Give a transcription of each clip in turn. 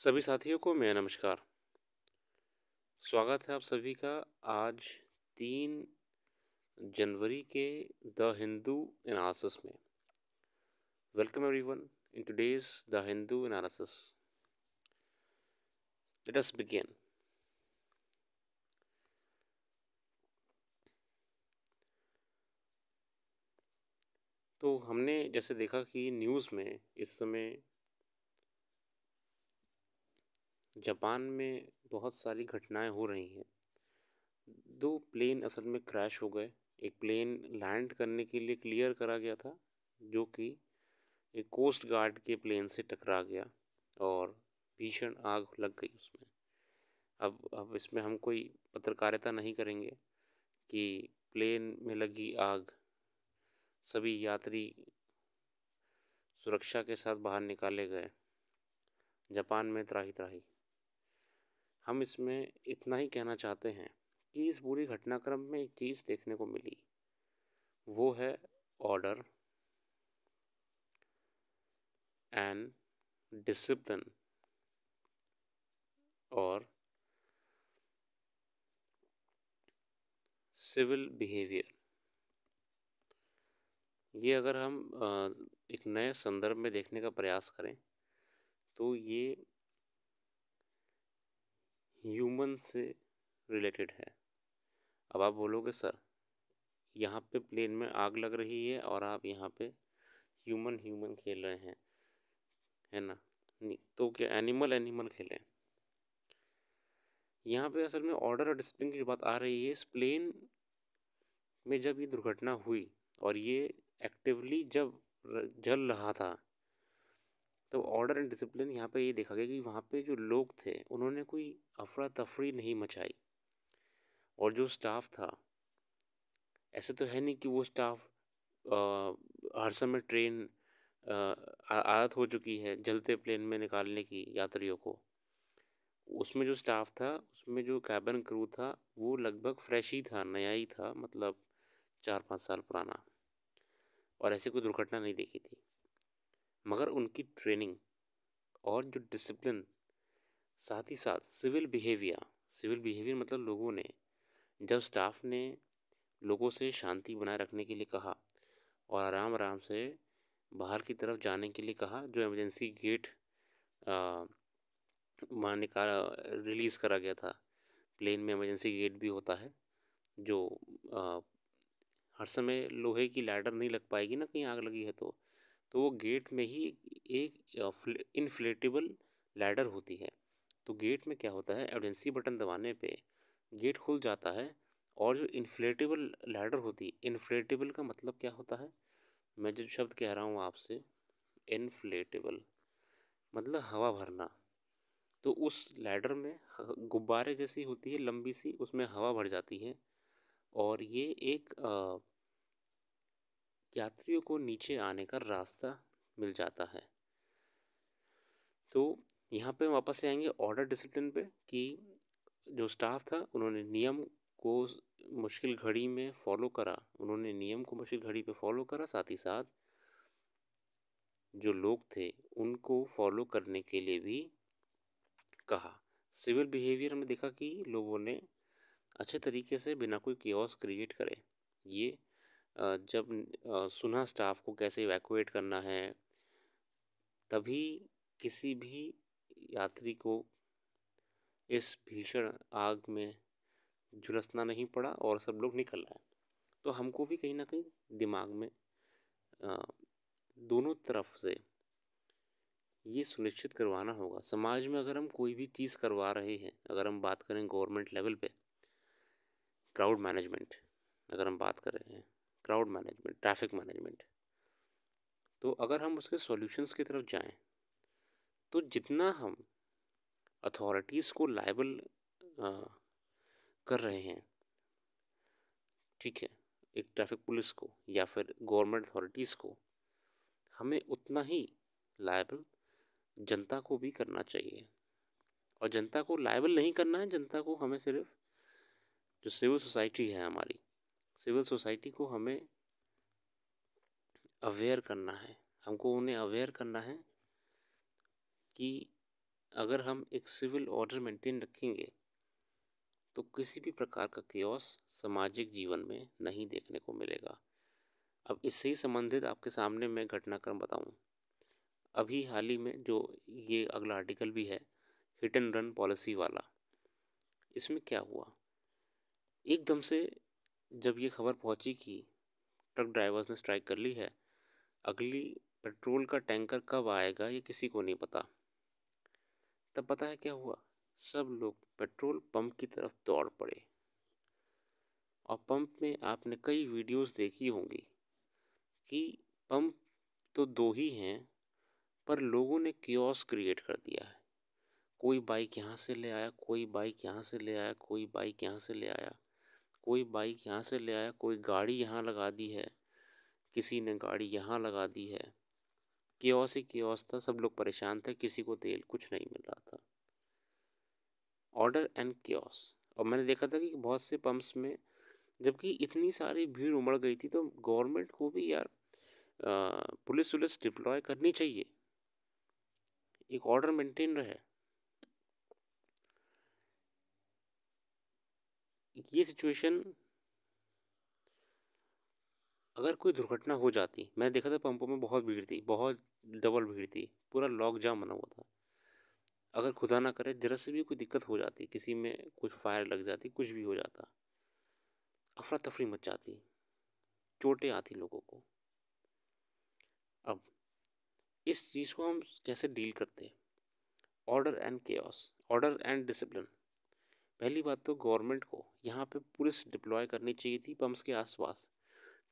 सभी साथियों को मेरा नमस्कार। स्वागत है आप सभी का आज 3 जनवरी के द हिंदू एनालिसिस में। Welcome everyone in today's the Hindu analysis. Let us begin. तो हमने जैसे देखा कि न्यूज़ में इस समय जापान में बहुत सारी घटनाएं हो रही हैं। 2 प्लेन असल में क्रैश हो गए। एक प्लेन लैंड करने के लिए क्लियर करा गया था, जो कि एक कोस्ट गार्ड के प्लेन से टकरा गया और भीषण आग लग गई उसमें। अब इसमें हम कोई पत्रकारिता नहीं करेंगे कि प्लेन में लगी आग, सभी यात्री सुरक्षा के साथ बाहर निकाले गए, जापान में त्राही त्राही। हम इसमें इतना ही कहना चाहते हैं कि इस पूरी घटनाक्रम में एक चीज़ देखने को मिली, वो है ऑर्डर एंड डिसिप्लिन और सिविल बिहेवियर। ये अगर हम एक नए संदर्भ में देखने का प्रयास करें तो ये ह्यूमन से रिलेटेड है। अब आप बोलोगे सर, यहाँ पे प्लेन में आग लग रही है और आप यहाँ पे ह्यूमन ह्यूमन खेल रहे हैं, है ना? नहीं तो क्या एनिमल एनिमल खेलें? यहाँ पे असल में ऑर्डर और डिसिप्लिन की जो बात आ रही है, इस प्लेन में जब ये दुर्घटना हुई और ये एक्टिवली जब जल रहा था, तो ऑर्डर एंड डिसिप्लिन यहाँ पे ये देखा गया कि वहाँ पे जो लोग थे उन्होंने कोई अफरा तफरी नहीं मचाई। और जो स्टाफ था, ऐसे तो है नहीं कि वो स्टाफ हर समय ट्रेन आदत हो चुकी है जलते प्लेन में निकालने की यात्रियों को। उसमें जो स्टाफ था, उसमें जो कैबिन क्रू था, वो लगभग फ्रेश ही था, नया ही था, मतलब 4-5 साल पुराना, और ऐसी कोई दुर्घटना नहीं देखी थी। मगर उनकी ट्रेनिंग और जो डिसिप्लिन, साथ ही साथ सिविल बिहेवियर मतलब लोगों ने, जब स्टाफ ने लोगों से शांति बनाए रखने के लिए कहा और आराम आराम से बाहर की तरफ जाने के लिए कहा, जो इमरजेंसी गेट वहाँ निकाला रिलीज़ करा गया था। प्लेन में इमरजेंसी गेट भी होता है, जो हर समय लोहे की लैडर नहीं लग पाएगी ना, कहीं आग लगी है तो वो गेट में ही एक इन्फ्लेटेबल लैडर होती है। तो गेट में क्या होता है, इमरजेंसी बटन दबाने पे गेट खुल जाता है। और जो इन्फ्लेटेबल लैडर होती है, इन्फ्लेटेबल का मतलब क्या होता है, मैं जो शब्द कह रहा हूँ आपसे, इन्फ्लेटेबल मतलब हवा भरना। तो उस लैडर में गुब्बारे जैसी होती है लंबी सी, उसमें हवा भर जाती है और ये एक यात्रियों को नीचे आने का रास्ता मिल जाता है। तो यहाँ पे वापस से आएंगे ऑर्डर डिसिप्लिन पे कि जो स्टाफ था उन्होंने नियम को मुश्किल घड़ी में फॉलो करा, उन्होंने नियम को मुश्किल घड़ी पे फॉलो करा, साथ ही साथ जो लोग थे उनको फॉलो करने के लिए भी कहा। सिविल बिहेवियर में देखा कि लोगों ने अच्छे तरीके से बिना कोई केओस क्रिएट करे, ये जब सुना स्टाफ को कैसे इवैक्यूएट करना है, तभी किसी भी यात्री को इस भीषण आग में झुलसना नहीं पड़ा और सब लोग निकल आए। तो हमको भी कहीं ना कहीं दिमाग में दोनों तरफ से ये सुनिश्चित करवाना होगा। समाज में अगर हम कोई भी चीज़ करवा रहे हैं, अगर हम बात करें गवर्नमेंट लेवल पे, क्राउड मैनेजमेंट, अगर हम बात कर रहे हैं क्राउड मैनेजमेंट, ट्रैफिक मैनेजमेंट, तो अगर हम उसके सॉल्यूशंस की तरफ जाएं तो जितना हम अथॉरिटीज़ को लायबल कर रहे हैं, ठीक है, एक ट्रैफिक पुलिस को या फिर गवर्नमेंट अथॉरिटीज़ को, हमें उतना ही लायबल जनता को भी करना चाहिए। और जनता को लायबल नहीं करना है, जनता को हमें सिर्फ जो सिविल सोसाइटी है हमारी, सिविल सोसाइटी को हमें अवेयर करना है। हमको उन्हें अवेयर करना है कि अगर हम एक सिविल ऑर्डर मेंटेन रखेंगे तो किसी भी प्रकार का केओस सामाजिक जीवन में नहीं देखने को मिलेगा। अब इससे ही संबंधित आपके सामने मैं घटनाक्रम बताऊं। अभी हाल ही में जो ये अगला आर्टिकल भी है, हिट एंड रन पॉलिसी वाला, इसमें क्या हुआ, एकदम से जब ये खबर पहुंची कि ट्रक ड्राइवर्स ने स्ट्राइक कर ली है, अगली पेट्रोल का टैंकर कब आएगा ये किसी को नहीं पता। तब पता है क्या हुआ, सब लोग पेट्रोल पंप की तरफ दौड़ पड़े। और पंप में आपने कई वीडियोस देखी होंगी कि पंप तो दो ही हैं, पर लोगों ने कियोस्क क्रिएट कर दिया है। कोई बाइक यहाँ से ले आया, कोई बाइक यहाँ से ले आया, कोई बाइक यहाँ से ले आया, कोई बाइक यहाँ से ले आया, कोई गाड़ी यहाँ लगा दी है, किसी ने गाड़ी यहाँ लगा दी है। कियोस्क ही कियोस्क था, सब लोग परेशान थे, किसी को तेल कुछ नहीं मिल रहा था। Order and kiosk. और मैंने देखा था कि बहुत से पंप्स में जबकि इतनी सारी भीड़ उमड़ गई थी, तो गवर्नमेंट को भी यार पुलिस वुलिस डिप्लॉय करनी चाहिए, एक ऑर्डर मेंटेन रहे। ये सिचुएशन, अगर कोई दुर्घटना हो जाती, मैंने देखा था पंपों में बहुत भीड़ थी, बहुत डबल भीड़ थी, पूरा लॉक जाम बना हुआ था। अगर खुदा ना करे जरा से भी कोई दिक्कत हो जाती, किसी में कुछ फायर लग जाती, कुछ भी हो जाता, अफरा तफरी मच जाती, चोटें आती लोगों को। अब इस चीज़ को हम कैसे डील करते हैं, order and chaos, order and discipline. पहली बात तो गवर्नमेंट को यहाँ पे पुलिस डिप्लॉय करनी चाहिए थी पंप्स के आसपास,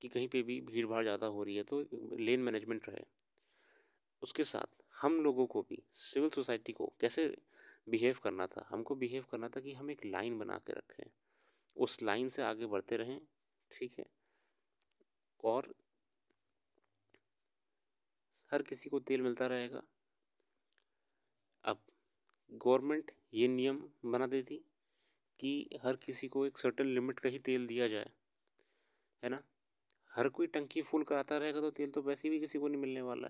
कि कहीं पे भी भीड़ भाड़ ज़्यादा हो रही है तो लेन मैनेजमेंट रहे। उसके साथ हम लोगों को भी, सिविल सोसाइटी को कैसे बिहेव करना था, हमको बिहेव करना था कि हम एक लाइन बना के रखें, उस लाइन से आगे बढ़ते रहें, ठीक है, और हर किसी को तेल मिलता रहेगा। अब गवर्नमेंट ये नियम बना देती कि हर किसी को एक सर्टेन लिमिट का ही तेल दिया जाए, है ना। हर कोई टंकी फुल कराता रहेगा तो तेल तो वैसे भी किसी को नहीं मिलने वाला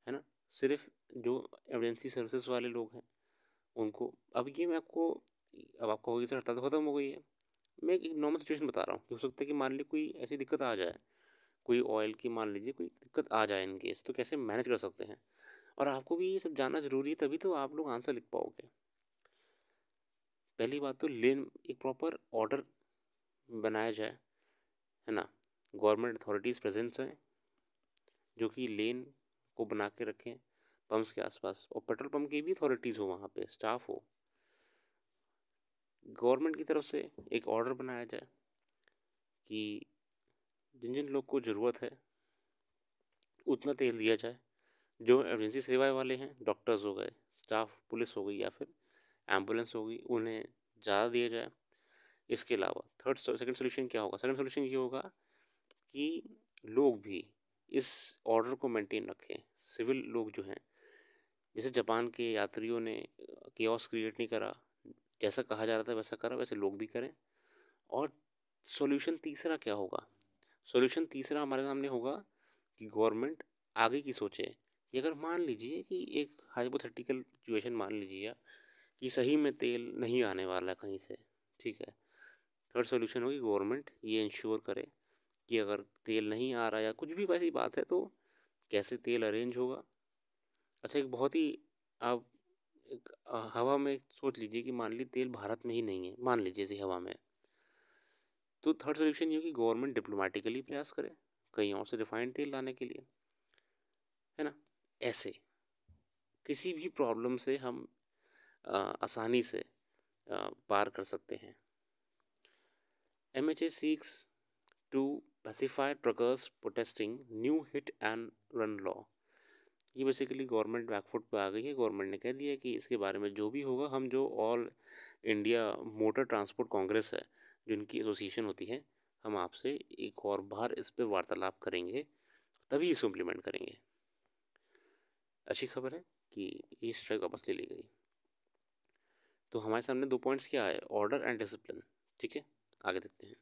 है ना। सिर्फ जो एमरजेंसी सर्विसेज वाले लोग हैं उनको। अब ये मैं आपको, अब आपको होगी तो हड़ताल तो ख़त्म हो गई है, मैं एक नॉर्मल सिचुएशन बता रहा हूँ कि हो सकता है कि मान ली कोई ऐसी दिक्कत आ जाए, कोई ऑयल की मान लीजिए कोई दिक्कत आ जाए इन केस, तो कैसे मैनेज कर सकते हैं। और आपको भी ये सब जानना ज़रूरी है, तभी तो आप लोग आंसर लिख पाओगे। पहली बात तो लेन एक प्रॉपर ऑर्डर बनाया जाए, है ना। गवर्नमेंट अथॉरिटीज़ प्रेजेंस हैं जो कि लेन को बना के रखें पंप्स के आसपास, और पेट्रोल पंप की भी अथॉरिटीज़ हो, वहाँ पे स्टाफ हो। गवर्नमेंट की तरफ से एक ऑर्डर बनाया जाए कि जिन जिन लोग को ज़रूरत है उतना तेल दिया जाए। जो एमरजेंसी सेवाएं वाले हैं, डॉक्टर्स हो गए, स्टाफ पुलिस हो गई, या फिर एम्बुलेंस हो गई, उन्हें ज़्यादा दिया जाए। इसके अलावा सेकंड सोल्यूशन क्या होगा, सेकंड सोल्यूशन ये होगा कि लोग भी इस ऑर्डर को मेंटेन रखें। सिविल लोग जो हैं, जैसे जापान के यात्रियों ने केओस क्रिएट नहीं करा, जैसा कहा जा रहा था वैसा करा, वैसे लोग भी करें। और सॉल्यूशन तीसरा क्या होगा, सॉल्यूशन तीसरा हमारे सामने होगा कि गवर्नमेंट आगे की सोचे कि अगर मान लीजिए कि एक हाइपोथेटिकल सिचुएशन मान लीजिए कि सही में तेल नहीं आने वाला कहीं से, ठीक है। थर्ड सॉल्यूशन होगी गवर्नमेंट ये इंश्योर करे कि अगर तेल नहीं आ रहा या कुछ भी वैसी बात है तो कैसे तेल अरेंज होगा। अच्छा, एक बहुत ही, आप एक हवा में सोच लीजिए कि मान ली तेल भारत में ही नहीं है, मान लीजिए ऐसी हवा में, तो थर्ड सोल्यूशन ये कि गवर्नमेंट डिप्लोमेटिकली प्रयास करे कहीं और से रिफाइंड तेल लाने के लिए, है ना। ऐसे किसी भी प्रॉब्लम से हम आसानी से पार कर सकते हैं। MHA seeks to pacify truckers protesting new hit and run law। ये बेसिकली गवर्नमेंट बैकफुट पे आ गई है। गवर्नमेंट ने कह दिया कि इसके बारे में जो भी होगा, हम जो all India motor transport Congress है, जिनकी एसोसिएशन होती है, हम आपसे एक और बार इस पर वार्तालाप करेंगे, तभी इसको इम्प्लीमेंट करेंगे। अच्छी खबर है कि ये स्ट्राइक वापस ले ली गई। तो हमारे सामने दो पॉइंट्स क्या है, ऑर्डर एंड डिसिप्लिन, ठीक है। आगे देखते हैं।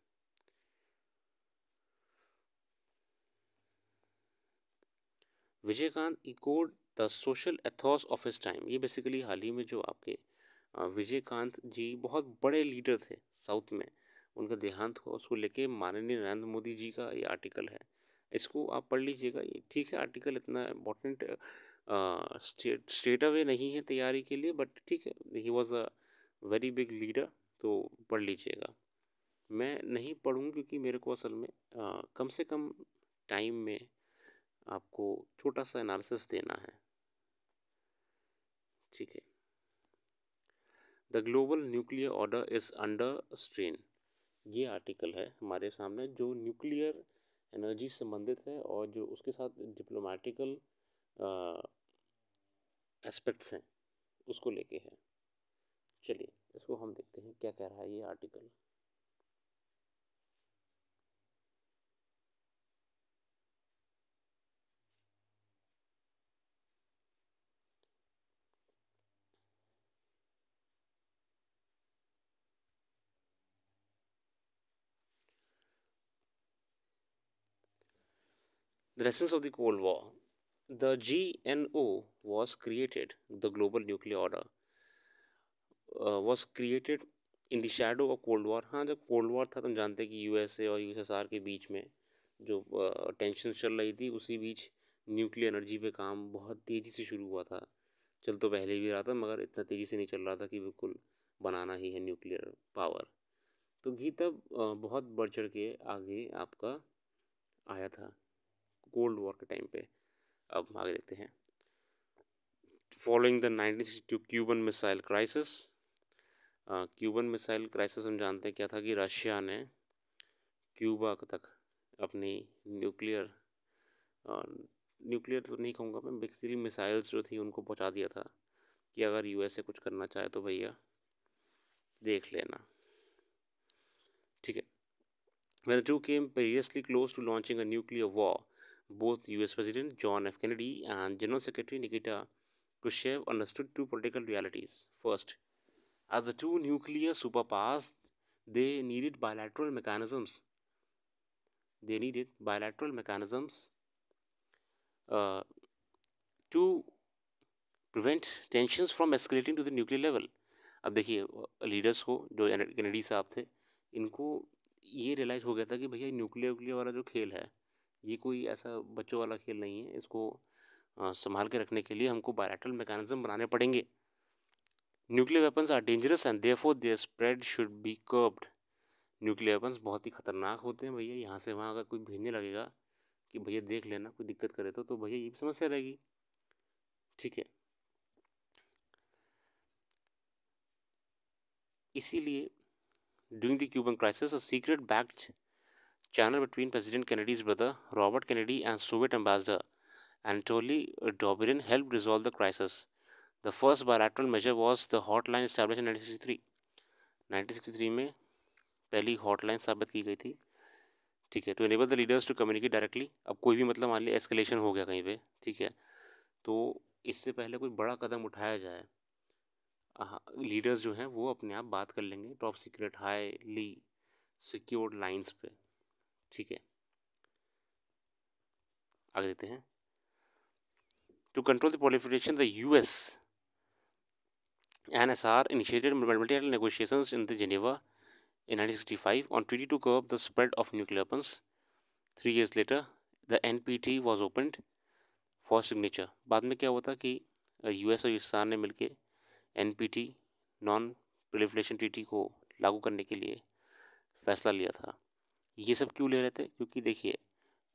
Vijayakanth echoed the social ethos of his time, ये बेसिकली हाल ही में जो आपके विजयकांत जी बहुत बड़े लीडर थे साउथ में, उनका देहांत हुआ, उसको लेके माननीय नरेंद्र मोदी जी का ये आर्टिकल है, इसको आप पढ़ लीजिएगा। ये ठीक है, आर्टिकल इतना इम्पोर्टेंट स्टेट अवे नहीं है तैयारी के लिए, बट ठीक है, he was a very big leader, तो पढ़ लीजिएगा। मैं नहीं पढ़ूँ क्योंकि मेरे को असल में कम से कम टाइम में आपको छोटा सा एनालिसिस देना है, ठीक है। The global nuclear order is under strain, ये आर्टिकल है हमारे सामने जो न्यूक्लियर एनर्जी से संबंधित है और जो उसके साथ डिप्लोमेटिकल एस्पेक्ट्स हैं उसको लेके है। चलिए इसको हम देखते हैं क्या कह रहा है ये article. The lessons of the Cold War. The GNO was created, the Global Nuclear Order was created in the shadow of cold war. हाँ, जब कोल्ड वॉर था तो हम जानते हैं कि यूएसए और यूएसएसआर के बीच में जो टेंशन चल रही थी, उसी बीच न्यूक्लियर एनर्जी पे काम बहुत तेज़ी से शुरू हुआ था। चल तो पहले भी रहा था मगर इतना तेज़ी से नहीं चल रहा था कि बिल्कुल बनाना ही है न्यूक्लियर पावर। तो घी तब बहुत बढ़ चढ़ के आगे आपका आया था कोल्ड वॉर के टाइम पे। अब आगे देखते हैं। Following the 1962 Cuban missile crisis, Cuban missile crisis हम जानते हैं क्या था कि रशिया ने क्यूबा तक अपनी न्यूक्लियर न्यूक्लियर तो नहीं कहूँगा मैं, बेसिकली मिसाइल्स जो थी उनको पहुँचा दिया था कि अगर यूएसए कुछ करना चाहे तो भैया देख लेना, ठीक है। When the two came perilously close to launching a nuclear war, both US President John F. Kennedy and General Secretary Nikita Khrushchev understood two political realities. First, as the two nuclear superpowers, they needed bilateral mechanisms. They needed bilateral mechanisms uh, to prevent tensions from escalating to the nuclear level. अब देखिए leaders को, जो Kennedy साहब थे, इनको ये realise हो गया था कि भैया न्यूक्लियर वाला जो खेल है ये कोई ऐसा बच्चों वाला खेल नहीं है, इसको संभाल के रखने के लिए हमको बायलैटरल मैकेनिज्म बनाने पड़ेंगे। Nuclear weapons are dangerous and therefore their spread should be curbed. Nuclear weapons बहुत ही खतरनाक होते हैं भैया, यहाँ से वहाँ अगर कोई भेजने लगेगा कि भैया देख लेना कोई दिक्कत करे तो भैया ये भी समस्या रहेगी, ठीक है। इसीलिए during the Cuban crisis a secret backed channel between President Kennedy's brother Robert Kennedy and Soviet ambassador Anatoly Dobirin helped resolve the crisis. The first bilateral measure was the hotline established in 1963. 1963 में पहली hotline स्थापित की गई थी, ठीक है, to enable the leaders to communicate directly. अब कोई भी मतलब मान लिया एस्केलेशन हो गया कहीं पे, ठीक है, तो इससे पहले कोई बड़ा कदम उठाया जाए, लीडर्स जो हैं वो अपने आप बात कर लेंगे top secret highly secured lines पे, ठीक है। आगे देते हैं। To control the proliferation, the US and SR initiated multilateral negotiations in the Geneva in 1965 on treaty to curb the spread of nuclear weapons. 3 years later, the NPT was opened for signature. बाद में क्या हुआ था कि US और USSR ने मिलके NPT non proliferation treaty को लागू करने के लिए फैसला लिया था। ये सब क्यों ले रहे थे? क्योंकि देखिए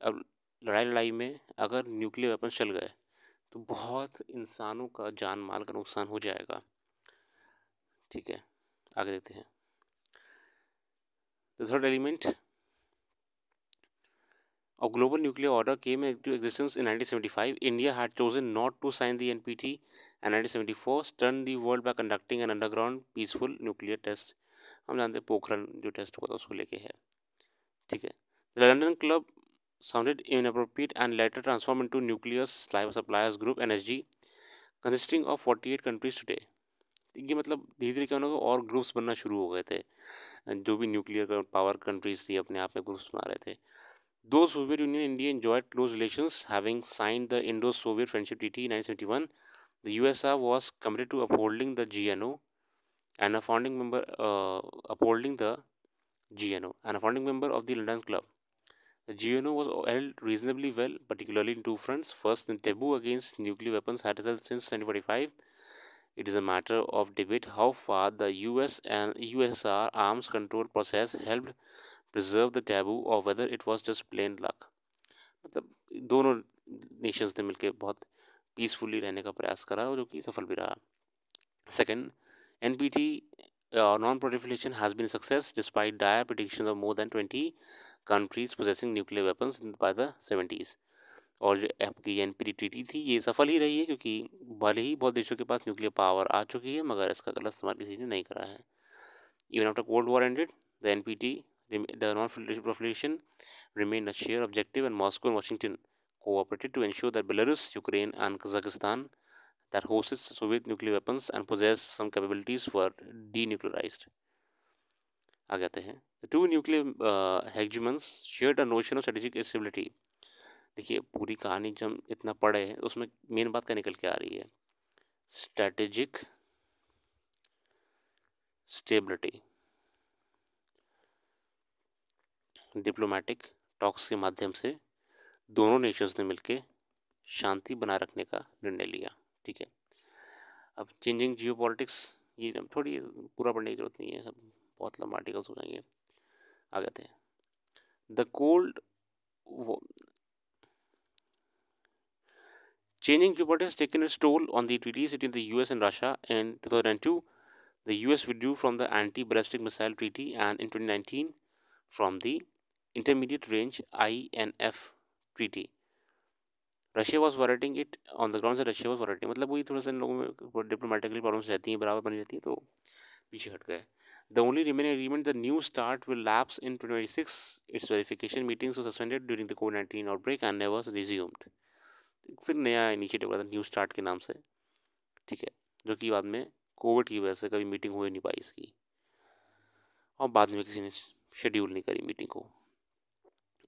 अब लड़ाई में अगर न्यूक्लियर वेपन चल गए तो बहुत इंसानों का जान माल का नुकसान हो जाएगा, ठीक है। आगे देखते हैं। The third element of global nuclear order came into existence in 1975. India had chosen not to sign the NPT, and 1974 stunned the world by conducting an underground peaceful nuclear test. हम जानते हैं पोखरण जो टेस्ट हुआ था उसको लेके है, ठीक है। The London Club sounded inappropriate and later transformed into Nuclear Suppliers Group (NSG), consisting of 48 countries today. ये मतलब धीरे धीरे क्या होगा और ग्रुप्स बनना शुरू हो गए थे, जो भी न्यूक्लियर पावर कंट्रीज थी अपने आप में ग्रुप्स बना रहे थे। Though Soviet Union and India enjoyed close relations, having signed the Indo-Soviet Friendship Treaty in 1971, the USSR was committed to upholding the GNO and a founding member of the London Club. The GNO was held reasonably well, particularly in two fronts. First, the taboo against nuclear weapons had held since 1945. It is a matter of debate how far the US and USSR arms control process helped preserve the taboo or whether it was just plain luck. मतलब दोनों Nations ने मिलकर बहुत peacefully रहने का प्रयास करा जो कि सफल भी रहा. Second, NPT non-proliferation has been a success despite dire predictions of more than 20 countries possessing nuclear weapons by the 70s. और जो आपकी NPT ट्रीटी थी ये सफल ही रही है क्योंकि भले ही बहुत देशों के पास न्यूक्लियर पावर आ चुकी है मगर इसका गलत इस्तेमाल किसी ने नहीं करा है. Even after Cold War ended, the NPT, the non-proliferation, remained a shared objective, and Moscow and Washington cooperated to ensure that Belarus, Ukraine, and Kazakhstan that hosted Soviet nuclear weapons and possessed some capabilities were denuclearized. आ जाते हैं. The two nuclear hegemons shared a notion of strategic stability. देखिए पूरी कहानी जब हम इतना पढ़े हैं उसमें मेन बात क्या निकल के आ रही है, स्ट्रेटेजिक स्टेबिलिटी. डिप्लोमेटिक टॉक्स के माध्यम से दोनों नेशंस ने मिलकर शांति बनाए रखने का निर्णय लिया. ठीक है. अब चेंजिंग जियोपॉलिटिक्स ये थोड़ी पूरा पढ़ने की जरूरत नहीं है, सब बहुत लंबा आर्टिकल्स हो जाएंगे. आ जाते हैं. The cold Changing geopolitics has taken its toll on the treaties between the US and Russia. In 2002, the US withdrew from the Anti-Ballistic Missile Treaty and in 2019 from the Intermediate Range INF Treaty. Russia was violating it on the grounds that Russia was violating. मतलब वही थोड़ा सा इन लोगों में diplomatically problems रहती हैं, बराबर बनी रहती हैं, तो पीछे हट गए. The only remaining agreement, the New START, will lapse in 2026. Its verification meetings were suspended during the COVID-19 outbreak and never resumed. फिर नया इनिशिएटिव हुआ था न्यू स्टार्ट के नाम से. ठीक है. जो कि बाद में कोविड की वजह से कभी मीटिंग हो ही नहीं पाई इसकी और बाद में किसी ने शेड्यूल नहीं करी मीटिंग को.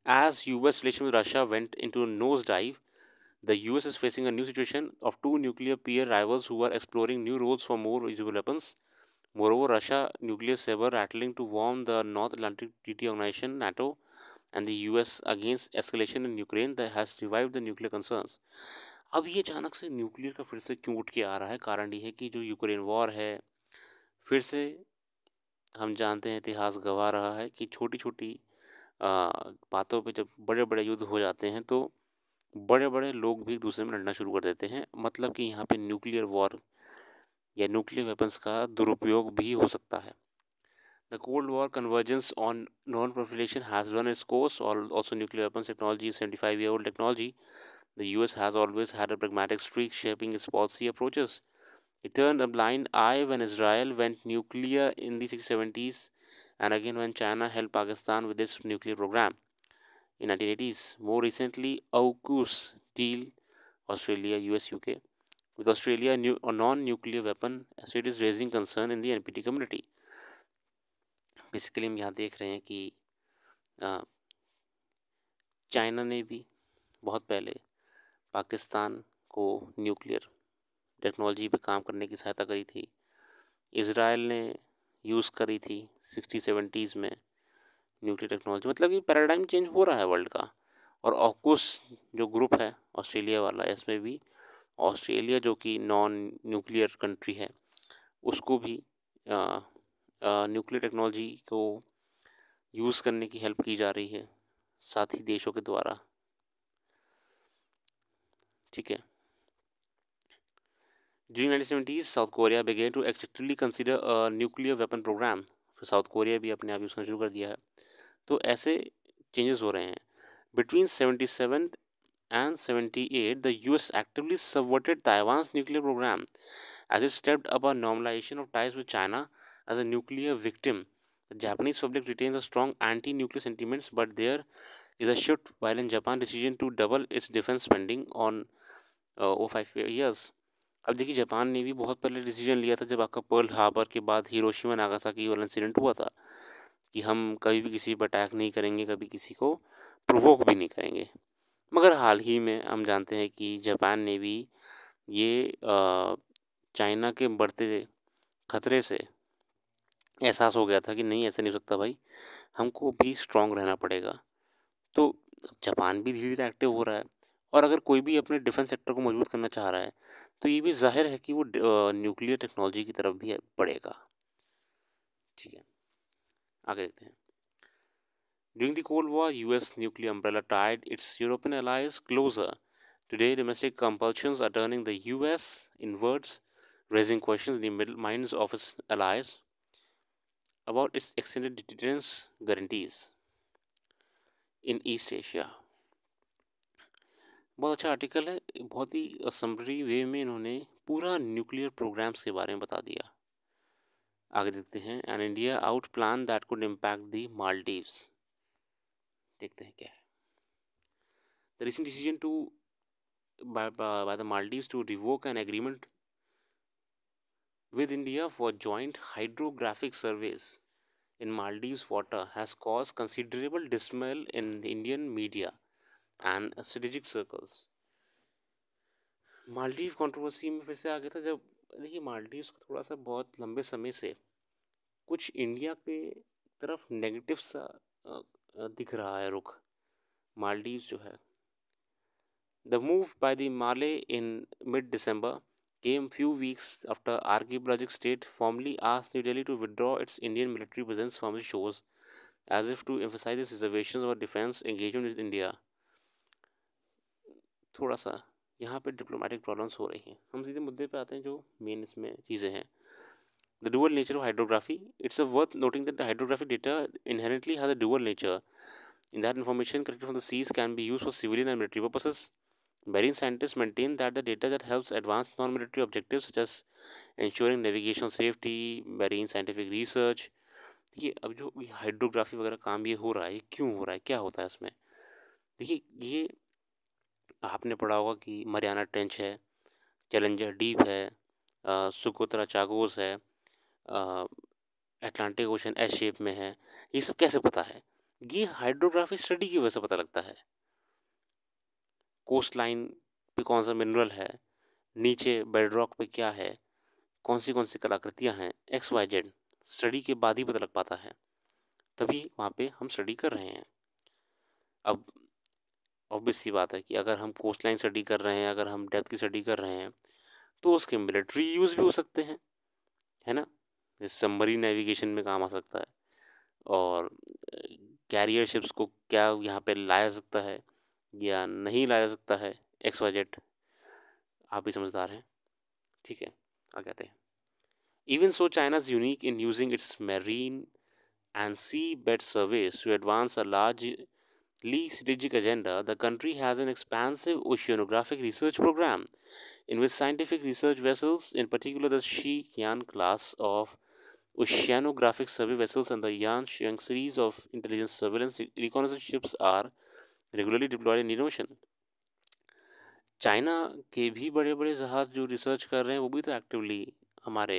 As US relations with Russia went into a nosedive, the US is facing a new situation of two nuclear peer rivals who are exploring new roles for more usable weapons. Moreover, Russia nuclear saber rattling to warn the North Atlantic Treaty Organization (NATO) and the US against escalation in Ukraine that has revived the nuclear concerns. अब ये अचानक से nuclear का फिर से क्यों उठ के आ रहा है? कारण ये है कि जो यूक्रेन वॉर है, फिर से हम जानते हैं इतिहास गवाह रहा है कि छोटी छोटी बातों पे जब बड़े बड़े युद्ध हो जाते हैं तो बड़े बड़े लोग भी एक दूसरे में लड़ना शुरू कर देते हैं. मतलब कि यहाँ पे न्यूक्लियर वॉर या न्यूक्लियर वेपन्स का दुरुपयोग भी हो सकता है. The Cold War convergence on non-proliferation has run its course. Also, nuclear weapons technology is 75-year-old technology. The US has always had a pragmatic streak shaping its policy approaches. It turned a blind eye when Israel went nuclear in the 1970s and again when China helped Pakistan with its nuclear program in 1980s. More recently, AUKUS deal, Australia, US, UK, with Australia a non-nuclear weapon as it is raising concern in the NPT community. Basically हम यहाँ देख रहे हैं कि China ने भी बहुत पहले पाकिस्तान को न्यूक्लियर टेक्नोलॉजी पे काम करने की सहायता करी थी. इज़राइल ने यूज़ करी थी 60-70s में न्यूक्लियर टेक्नोलॉजी. मतलब ये पैराडाइम चेंज हो रहा है वर्ल्ड का. और ऑकुस जो ग्रुप है ऑस्ट्रेलिया वाला, इसमें भी ऑस्ट्रेलिया जो कि नॉन न्यूक्लियर कंट्री है उसको भी न्यूक्लियर टेक्नोलॉजी को यूज़ करने की हेल्प की जा रही है साथी देशों के द्वारा. ठीक है. During 1970s, South Korea began to actively consider a nuclear weapon program. फिर साउथ कोरिया भी अपने आप यूज़ करना शुरू कर दिया है. तो ऐसे चेंजेस हो रहे हैं. Between 77 and 78, the US actively subverted Taiwan's nuclear program as it stepped up a normalization of ties with China as a nuclear victim. The Japanese public retains a strong anti-nuclear sentiments, but there is a shift while in Japan decision to double its defense spending on 5 years. अब देखिए Japan ने भी बहुत पहले decision लिया था जब आपका पर्ल हार्बर के बाद हिरोशिमा नागासाकी वाला इंसिडेंट हुआ था. कि हम कभी भी किसी पर अटैक नहीं करेंगे, कभी किसी को प्रोवोक भी नहीं करेंगे। मगर हाल ही में हम जानते हैं कि जापान ने भी ये चाइना के बढ़ते खतरे से एहसास हो गया था कि नहीं, ऐसा नहीं हो सकता भाई, हमको भी स्ट्रांग रहना पड़ेगा। तो जापान भी धीरे धीरे एक्टिव हो रहा है, और अगर कोई भी अपने डिफेंस सेक्टर को मजबूत करना चाह रहा है तो ये भी जाहिर है कि वो न्यूक्लियर टेक्नोलॉजी की तरफ भी बढ़ेगा। ठीक है, आगे देखते हैं। During the Cold War, US nuclear umbrella tied its European allies closer. Today, domestic compulsions are turning the US inwards, raising questions in the minds of its allies about its extended deterrence guarantees in East Asia. बहुत अच्छा article है, बहुत ही summary वे में इन्होंने पूरा nuclear programmes के बारे में बता दिया। आगे देखते हैं। An India out plan that could impact the Maldives. देखते हैं क्या है। The recent decision to by the Maldives to revoke an agreement with India for joint hydrographic surveys in Maldives water has caused considerable dismal in Indian media and strategic circles. Maldives controversy में फिर से आ गया था जब, देखिए मालदीव्स का थोड़ा सा बहुत लंबे समय से कुछ इंडिया के तरफ नेगेटिव सा दिख रहा है रुख। मालदीव्स जो है, the move by the Malay in mid-December came few weeks after archipelagic state formally asked New Delhi to withdraw its Indian military presence from the shores, as if to emphasize its reservations about defense engagement with India. थोड़ा सा यहाँ पे diplomatic problems हो रही हैं। हम सीधे मुद्दे पे आते हैं जो मेन इसमें चीज़ें हैं। The dual nature of hydrography. It's worth noting that the hydrographic data inherently has a dual nature. In that information collected from the seas can be used for civilian and military purposes. Marine scientists maintain that the data that helps advance non-military objectives such as ensuring navigational safety, marine scientific research, ये अब जो hydrography वगैरह काम ये हो रहा है, ये क्यों हो रहा है, क्या होता है इसमें? देखिए, ये आपने पढ़ा होगा कि मरियाना ट्रेंच है, चैलेंजर डीप है, सुकोत्रा चागोस है, अटलांटिक ओशन एस शेप में है। ये सब कैसे पता है? ये हाइड्रोग्राफी स्टडी की वजह से पता लगता है। कोस्ट लाइन पे कौन सा मिनरल है, नीचे बेडरॉक पे क्या है, कौन सी कलाकृतियाँ हैं, एक्स वाई जेड स्टडी के बाद ही पता लग पाता है, तभी वहाँ पे हम स्टडी कर रहे हैं। अब ऑब्वियस सी बात है कि अगर हम कोस्ट लाइन स्टडी कर रहे हैं, अगर हम डेप्थ की स्टडी कर रहे हैं, तो उसके मिलिट्री यूज़ भी हो सकते हैं, है ना? सबमरीन नेविगेशन में काम आ सकता है, और कैरियर शिप्स को क्या यहाँ पे लाया जा सकता है या नहीं लाया जा सकता है, एक्स वाई जेड। आप भी समझदार हैं, ठीक है, आगे आते हैं। Even so, China is unique in using its marine and seabed surveys to advance a largely strategic agenda. The country has an expansive oceanographic research program in which scientific research vessels, in particular the Shi-Qian class of oceanographic survey vessels and the Yan-Xiang series of intelligence surveillance reconnaissance ships, are regularly deployed in Indian Ocean. China के भी बड़े बड़े जहाज़ जो research कर रहे हैं वो भी तो एक्टिवली हमारे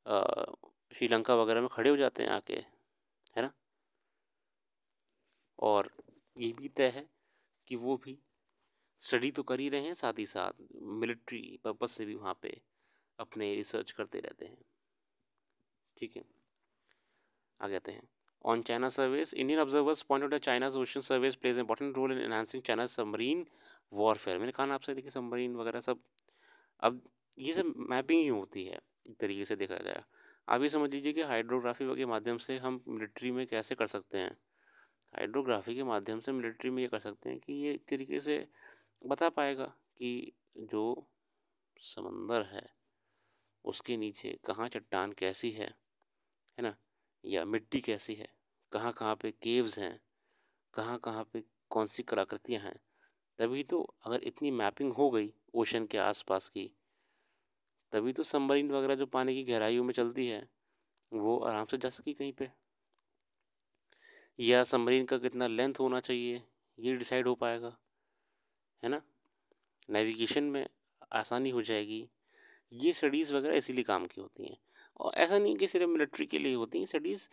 श्रीलंका वगैरह में खड़े हो जाते हैं आके, है ना? और ये भी तय है कि वो भी स्टडी तो कर ही रहे हैं, साथ ही साथ मिलिट्री पर्पस से भी वहाँ पे अपने रिसर्च करते रहते हैं। ठीक है, आगे आते हैं। On China surveys, Indian observers point out that China's ocean surveys plays important role in enhancing China submarine warfare. मैंने कहा ना आपसे, देखिए सबमरीन वगैरह सब, अब ये सब मैपिंग ही होती है एक तरीके से देखा जाए। आप ये समझ लीजिए कि हाइड्रोग्राफी के माध्यम से हम मिलिट्री में कैसे कर सकते हैं। हाइड्रोग्राफी के माध्यम से मिलिट्री में ये कर सकते हैं कि ये एक तरीके से बता पाएगा कि जो समंदर है उसके नीचे कहाँ चट्टान कैसी है ना, या मिट्टी कैसी है, कहाँ कहाँ पे केव्स हैं, कहाँ कहाँ पे कौन सी कलाकृतियाँ हैं। तभी तो अगर इतनी मैपिंग हो गई ओशन के आसपास की, तभी तो सबमरीन वगैरह जो पानी की गहराइयों में चलती है वो आराम से जा सकी कहीं पे, या सबमरीन का कितना लेंथ होना चाहिए ये डिसाइड हो पाएगा, है ना? नेविगेशन में आसानी हो जाएगी, ये स्टडीज़ वगैरह इसीलिए काम की होती हैं। और ऐसा नहीं कि सिर्फ मिलिट्री के लिए होती हैं स्टडीज़,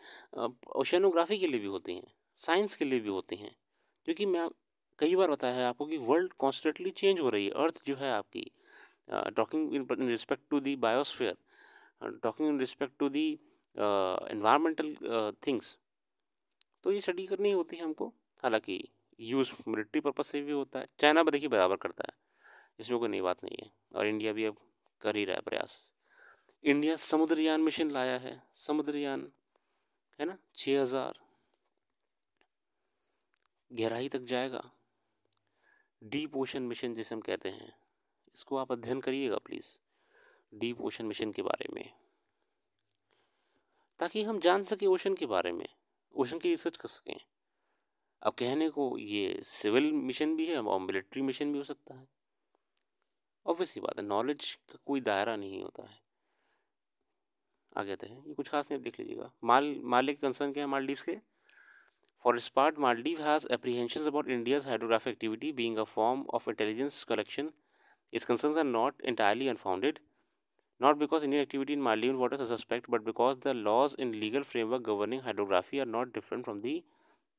ओशनोग्राफी के लिए भी होती हैं, साइंस के लिए भी होती हैं। क्योंकि कई बार बताया है आपको कि वर्ल्ड कॉन्स्टेंटली चेंज हो रही है। अर्थ जो है आपकी, talking in respect to the biosphere, talking in respect to the environmental things, तो ये स्टडी करनी होती है हमको। हालांकि यूज़ मिलिट्री पर्पज से भी होता है। चाइना देखिए बराबर करता है, इसमें कोई नई बात नहीं है, और इंडिया भी अब कर ही रहा है प्रयास। इंडिया समुद्रयान मिशन लाया है, समुद्रयान है ना, 6000 गहराई तक जाएगा। डीप ओशन मिशन जिसे हम कहते हैं, इसको आप अध्ययन करिएगा प्लीज़, डीप ओशन मिशन के बारे में, ताकि हम जान सके ओशन के बारे में, ओशन की रिसर्च कर सकें। अब कहने को ये सिविल मिशन भी है और मिलिट्री मिशन भी हो सकता है। ऑब्वियस सी बात है, नॉलेज का कोई दायरा नहीं होता है। आगे आते हैं, ये कुछ खास नहीं, देख लीजिएगा। माले के कंसर्न क्या है मालदीव्स के? For its part, Maldives has apprehensions about India's hydrographic activity being a form of intelligence collection. Its concerns are not entirely unfounded, not because Indian activity in Maldivian waters is suspect, but because the laws and legal framework governing hydrography are not different from the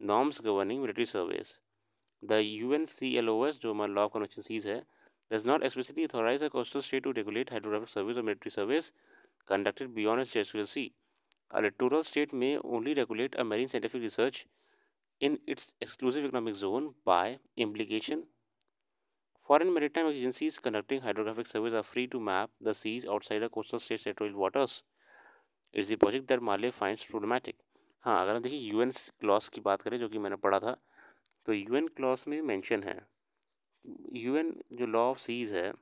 norms governing military surveys. The UNCLOS, जो हमारा law convention seize है, does not explicitly authorize a coastal state to regulate hydrographic surveys or military surveys conducted beyond its terrestrial sea. A littoral state may only regulate a marine scientific research in its exclusive economic zone. By implication, foreign maritime agencies conducting hydrographic surveys are free to map the seas outside a coastal state's territorial waters. It's the project that Malay finds problematic. हाँ, अगर हम देखिए UN clause की बात करें, जो कि मैंने पढ़ा था, तो यूएन क्लॉज में मेंशन है, यूएन जो लॉ ऑफ सीज है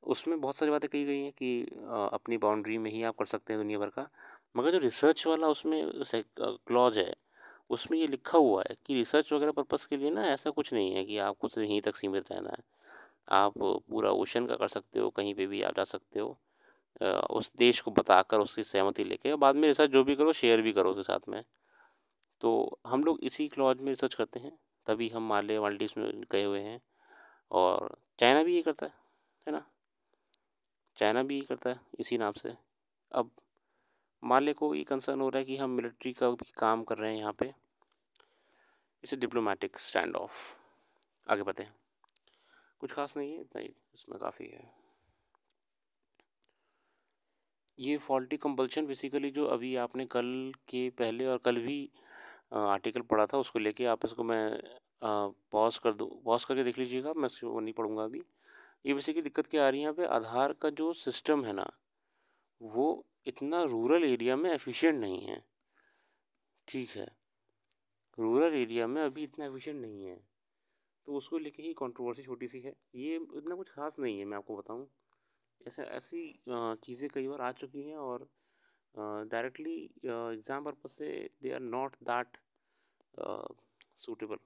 उसमें बहुत सारी बातें कही गई हैं कि अपनी बाउंड्री में ही आप कर सकते हैं दुनिया भर का। मगर जो रिसर्च वाला उसमें क्लॉज है, उसमें ये लिखा हुआ है कि रिसर्च वगैरह पर्पज़ के लिए ना ऐसा कुछ नहीं है कि आपको सिर्फ यहीं तक सीमित रहना है। आप पूरा ओशन का कर सकते हो, कहीं पे भी आप जा सकते हो, उस देश को बताकर उसकी सहमति लेके, और बाद में रिसर्च जो भी करो शेयर भी करो उसके साथ में। तो हम लोग इसी क्लॉज में रिसर्च करते हैं, तभी हम मालदीव्स में गए हुए हैं। और चाइना भी ये करता है ना, चाइना भी ये करता है इसी नाम से। अब माले को ये कंसर्न हो रहा है कि हम मिलिट्री का भी काम कर रहे हैं यहाँ पे, इसे डिप्लोमेटिक स्टैंड ऑफ। आगे बढ़ते हैं, कुछ खास नहीं है, इतना ही इसमें काफ़ी है। ये फॉल्टी कंपल्शन बेसिकली जो अभी आपने कल के पहले और कल भी आर्टिकल पढ़ा था, उसको लेके आप इसको मैं पॉज कर दूँ, पॉज करके देख लीजिएगा, मैं वो नहीं पढ़ूँगा अभी। ये बेसिकली दिक्कत क्या आ रही है यहाँ पे, आधार का जो सिस्टम है ना, वो इतना रूरल एरिया में एफिशिएंट नहीं है। ठीक है, रूरल एरिया में अभी इतना एफिशिएंट नहीं है, तो उसको लेके ही कंट्रोवर्सी छोटी सी है। ये इतना कुछ खास नहीं है, मैं आपको बताऊं, ऐसी चीज़ें कई बार आ चुकी हैं, और डायरेक्टली एग्ज़ाम पर्पज से they are not that suitable,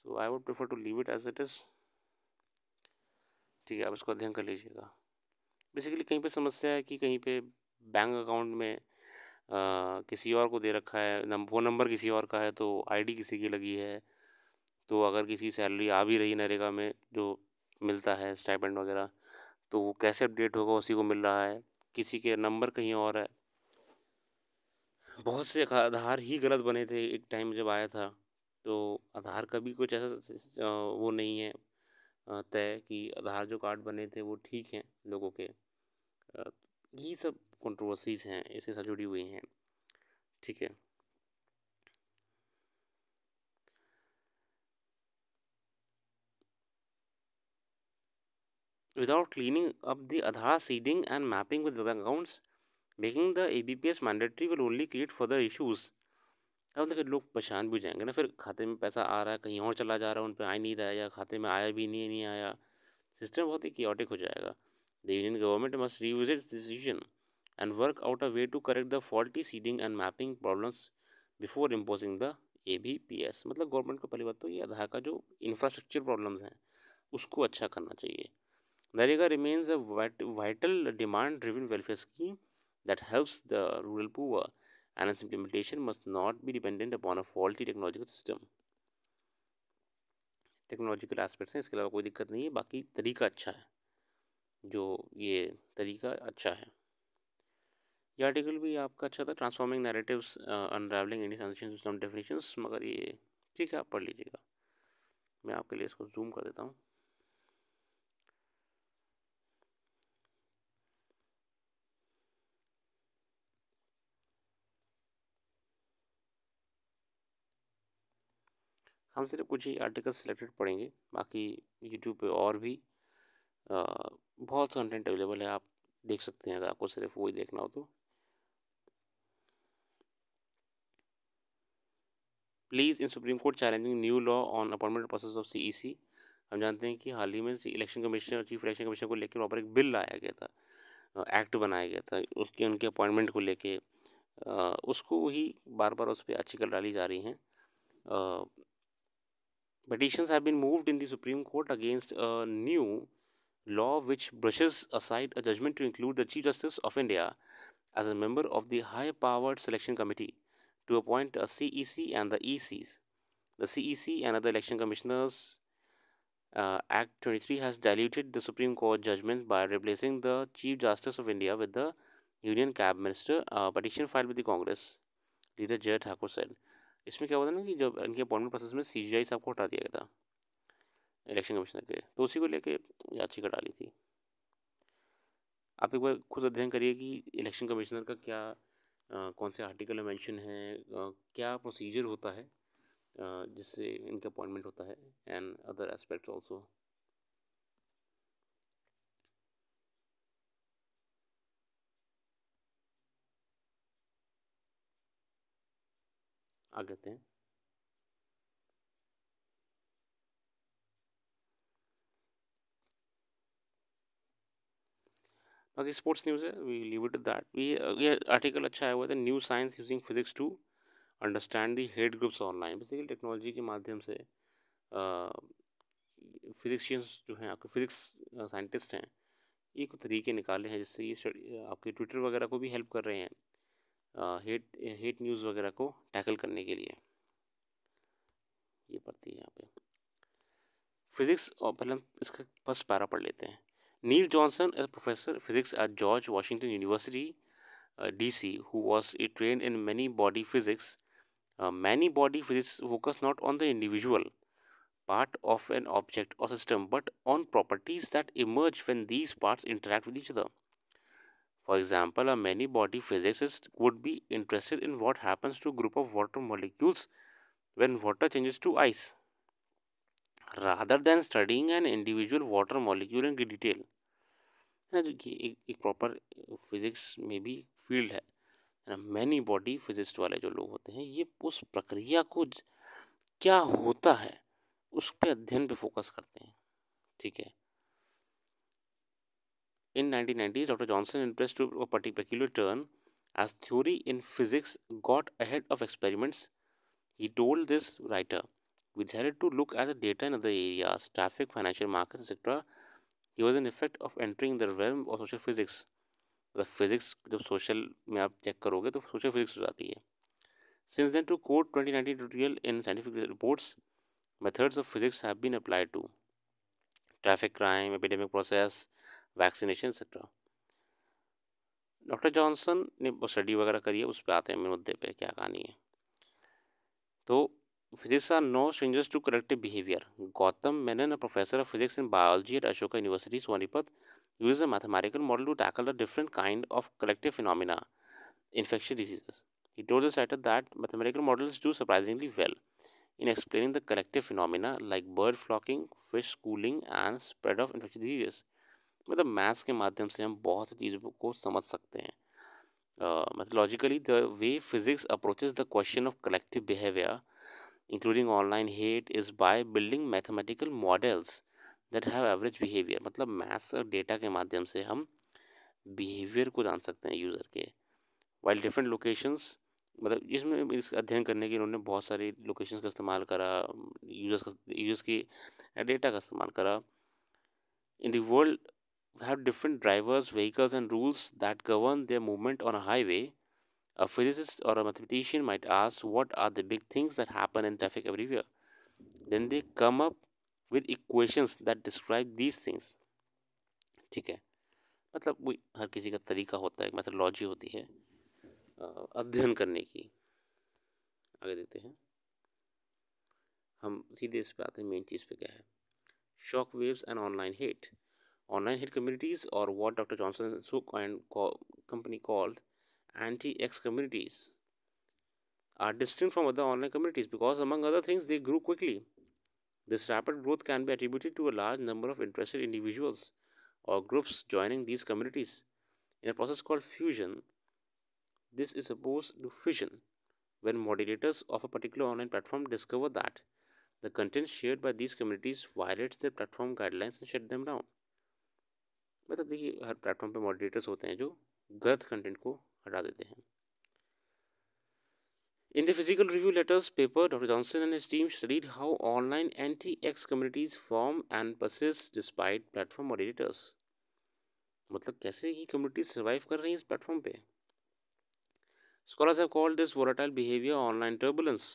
so I would prefer to leave it as it is. ठीक है, आप इसको अध्ययन कर लीजिएगा। बेसिकली कहीं पे समस्या है कि कहीं पे बैंक अकाउंट में किसी और को दे रखा है, फ़ोन नंबर किसी और का है, तो आईडी किसी की लगी है। तो अगर किसी सैलरी आ भी रही नरेगा में जो मिलता है स्टाइपेंड वगैरह, तो वो कैसे अपडेट होगा, उसी को मिल रहा है, किसी के नंबर कहीं और है। बहुत से आधार ही गलत बने थे एक टाइम जब आया था, तो आधार का भी कुछ ऐसा वो नहीं है तय कि आधार जो कार्ड बने थे वो ठीक हैं लोगों के। यही सब कंट्रोवर्सीज हैं, इसके साथ जुड़ी हुई हैं। ठीक है, without cleaning up the Aadhaar seeding and mapping with bank accounts, making the ABPS mandatory will only create further issues. अब देखिए लोग परेशान भी हो जाएंगे ना, फिर खाते में पैसा आ रहा है कहीं और चला जा रहा है, उन पर आ नहीं रहा है, या खाते में आया भी नहीं आया, सिस्टम बहुत ही chaotic हो जाएगा। The Indian government must revisit this decision and work out a way to correct the faulty seeding and mapping problems before imposing the ABPS। मतलब गवर्नमेंट को पहली बात तो ये आधार का जो इंफ्रास्ट्रक्चर प्रॉब्लम्स हैं उसको अच्छा करना चाहिए। NREGA remains a vital demand-driven welfare scheme that helps the rural poor, and its implementation must not be dependent upon a faulty technological system. Technological aspects हैं, इसके अलावा कोई दिक्कत नहीं है। बाकी तरीका अच्छा है, जो ये तरीका अच्छा है। ये आर्टिकल भी आपका अच्छा था, transforming narratives अनरावलिंग Indian transition system definitions, मगर ये ठीक है, आप पढ़ लीजिएगा। मैं आपके लिए इसको जूम कर देता हूँ। हम सिर्फ कुछ ही आर्टिकल सिलेक्टेड पढ़ेंगे, बाकी यूट्यूब पे और भी बहुत कंटेंट अवेलेबल है, आप देख सकते हैं अगर आपको सिर्फ वही देखना हो तो। Please in supreme court challenging new law on appointment process of CEC. हम जानते हैं कि हाल ही में इलेक्शन कमीशन और चीफ इलेक्शन कमीशन को लेकर वहाँ पर एक बिल लाया गया था, एक्ट बनाया गया था उसके उनके अपॉइंटमेंट को लेके, उसको ही बार बार उस पर याचिका डाली जा रही हैं। Petitions have been moved in the Supreme Court against a new law which brushes aside a judgment to include the Chief Justice of India as a member of the high powered selection committee to appoint a CEC and the ECs. The CEC and other election commissioners Act 23 has diluted the Supreme Court judgment by replacing the Chief Justice of India with the Union Cabinet Minister. A petition filed with the Congress leader Jay Thakur said. इसमें क्या हुआ था ना कि जब इनके appointment process में CGI साहब को हटा दिया गया था इलेक्शन कमिश्नर के, तो उसी को लेके याचिका डाली थी। आप एक बार खुद अध्ययन करिए कि इलेक्शन कमिश्नर का क्या कौन से आर्टिकल में मेंशन है, क्या प्रोसीजर होता है जिससे इनका अपॉइंटमेंट होता है, एंड अदर एस्पेक्ट्स ऑल्सो। आगे आते हैं। बाकी स्पोर्ट्स न्यूज़ है, वी लीव इट दैट। ये आर्टिकल अच्छा आया हुआ था, new science using physics to understand the hate groups online. Basically technology के माध्यम से फिजिक्शियंस जो हैं, आपके फिजिक्स साइंटिस्ट हैं, ये कुछ तरीके निकाले हैं जिससे ये आपके ट्विटर वगैरह को भी हेल्प कर रहे हैं हेट न्यूज़ वगैरह को टैकल करने के लिए। ये पढ़ती है यहाँ पे फिजिक्स, और पहले हम इसका फर्स्ट पैरा पढ़ लेते हैं। Neil Johnson, a professor physics at George Washington University DC, who was trained in many body physics. Many body physics focus not on the individual part of an object or system, but on properties that emerge when these parts interact with each other. For example, a many body physicist would be interested in what happens to a group of water molecules when water changes to ice, rather than studying an individual water molecule in detail. है ना, जो एक proper physics में भी field है ना, many body physicist वाले जो लोग होते हैं, ये उस प्रक्रिया को क्या होता है उस पे अध्ययन पे फोकस करते हैं। ठीक है। In 1990s, Dr. Johnson, impressed to a peculiar turn as theory in physics got ahead of experiments. He told this writer, we decided to look at the data in other areas, traffic, financial markets, etc. He was in effect of entering the realm of social physics. मतलब physics जब social में आप check करोगे तो social physics हो जाती है। Since then, to quote 2019 tutorial in scientific reports, methods of physics have been applied to traffic crime, epidemic process, vaccination, etc. Doctor Johnson ने स्टडी वगैरह करी है, उस पर आते हैं मुद्दे पे क्या कहानी है। तो physics are no strangers to collective behaviour. Gautam Menon, a professor of physics in biology at Ashoka University Sonipat, uses a mathematical model to tackle a different kind of collective phenomena, infectious diseases. He told the writer that mathematical models do surprisingly well in explaining the collective phenomena like bird flocking, fish schooling and spread of infectious diseases. मतलब maths के माध्यम से हम बहुत सी चीज़ों को समझ सकते हैं। Methodologically, the way physics approaches the question of collective behavior, including online hate, is by building mathematical models that have average behavior. मतलब मैथ्स और डेटा के माध्यम से हम बिहेवियर को जान सकते हैं यूज़र के। वाइल डिफरेंट लोकेशंस, मतलब इसमें इस अध्ययन करने के उन्होंने बहुत सारे लोकेशंस का इस्तेमाल करा, यूज़र्स की डेटा का इस्तेमाल करा। In the world have different drivers, vehicles and rules that govern their movement on a highway. A physicist or a mathematician might ask, what are the big things that happen in traffic everywhere? Then they come up with equations that describe these things। ठीक है, मतलब वो हर किसी का तरीका होता है, methodology होती है अध्ययन करने की। आगे देते हैं, हम सीधे इस पे आते हैं, मेन चीज़ पे क्या है। Shock waves and online hate. Online hate communities और व्हाट डॉक्टर जॉनसन सुक and company called anti-X communities are distinct from other online communities because, among other things, they grew quickly. This rapid growth can be attributed to a large number of interested individuals or groups joining these communities in a process called fusion. This is opposed to fission, when moderators of a particular online platform discover that the content shared by these communities violates their platform guidelines and shut them down. मतलब देखिए, हर platform पे moderators होते हैं जो गलत content को हटा देते हैं। In the Physical Review Letters paper, Dr. Johnson and his team studied how online anti-X communities form and persist despite platform moderators. मतलब कैसे ही कम्युनिटी सर्वाइव कर रही है इस प्लेटफॉर्म पे। Scholars have called this volatile behavior online turbulence.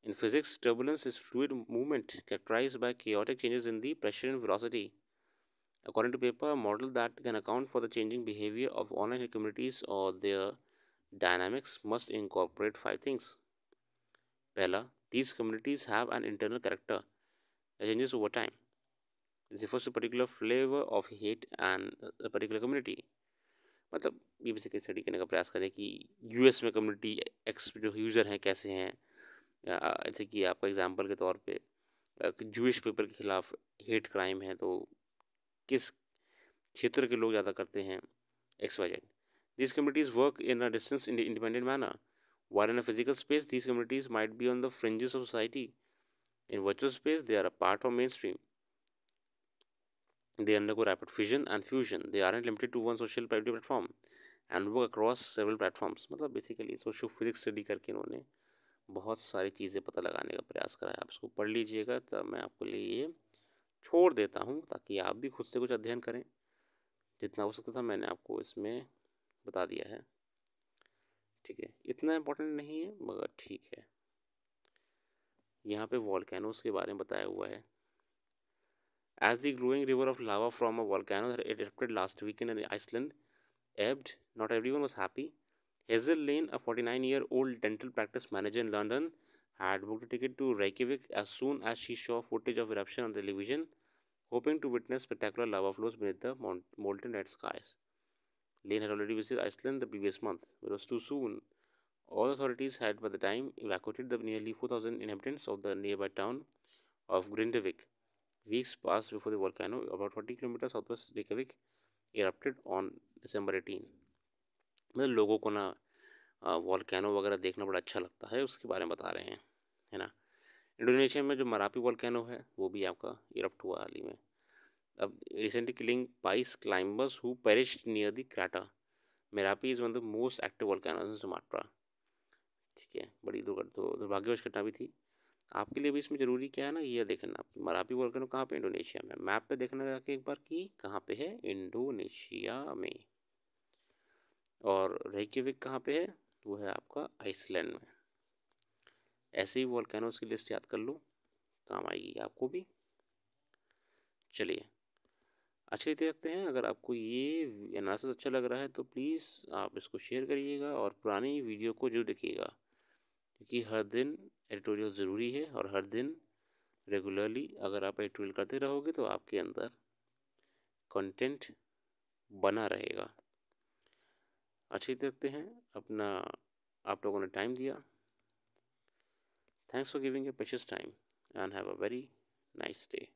In physics, turbulence is fluid movement characterized by chaotic changes in the pressure and velocity. According to paper, a model that can account for the changing behavior of online communities or their dynamics must incorporate 5 things. Pehla, these communities have an internal character that changes over time. This refers to a particular flavor of hate and a particular community. मतलब ये basically study करने का प्रयास करें कि US में community x जो user हैं कैसे हैं। जैसे कि आपका एग्जांपल के तौर पे जूइश पीपल के खिलाफ हेट क्राइम है, तो किस क्षेत्र के लोग ज़्यादा करते हैं, XYZ. These communities work in a distance in the independent manner. While in a physical space, these communities might be on the fringes of society. In virtual space, they are apart from mainstream. They undergo rapid fission and fusion. They aren't limited to one social platform and work across several platforms. मतलब basically socio physics study करके इन्होंने बहुत सारी चीज़ें पता लगाने का प्रयास करा है। आप इसको पढ़ लीजिएगा, तब मैं आपके लिए ये छोड़ देता हूँ ताकि आप भी खुद से कुछ अध्ययन करें। जितना हो सकता था मैंने आपको इसमें बता दिया है। ठीक है, इतना इम्पोर्टेंट नहीं है मगर ठीक है। यहाँ पे वॉल्केनोस के बारे में बताया हुआ है। As the growing river of lava from a volcano that erupted last weekend in Iceland ebbed, not everyone was happy. Hazel Lane, a 49-year-old dental practice manager in London, had booked a ticket to Reykjavik as soon as she saw footage of eruption on television, hoping to witness spectacular lava flows beneath the molten red skies. Lane had already visited Iceland the previous month, but it was too soon. All authorities had by the time evacuated the nearly 4,000 inhabitants of the nearby town of Grindavik. Weeks passed before the volcano, about 40 kilometers southwest Reykjavik, erupted on December 18. मतलब लोगों को ना volcano वगैरह देखना बड़ा अच्छा लगता है, उसके बारे में बता रहे हैं, है ना। इंडोनेशिया में जो मरापी वॉल्केनो है वो भी आपका इरप्ट हुआ हाल ही में। अब recently killing pies climbers who perished near the crater. Marapi is one of the most active volcanoes in Sumatra. ठीक है, बड़ी दुर्भाग्यवश घटना भी थी। आपके लिए भी इसमें ज़रूरी क्या है ना, ये देखना आपकी मरापी वॉल्केनो कहाँ पे, इंडोनेशिया में। मैप पे देखना जाके एक बार कि कहाँ पे है, इंडोनेशिया में। और रेयकिविक कहाँ पे है, वो है आपका आइसलैंड में। ऐसे ही वॉल्केनोज की लिस्ट याद कर लो, काम आएगी आपको भी। चलिए अच्छी रीते रखते हैं। अगर आपको ये एनालिसिस अच्छा लग रहा है तो प्लीज़ आप इसको शेयर करिएगा और पुरानी वीडियो को जरूर देखिएगा, क्योंकि हर दिन एडिटोरियल ज़रूरी है और हर दिन रेगुलरली अगर आप एडिटोरियल करते रहोगे तो आपके अंदर कंटेंट बना रहेगा। अच्छी देखते हैं अपना, आप लोगों ने टाइम दिया। Thanks for giving your precious time and have a very nice day.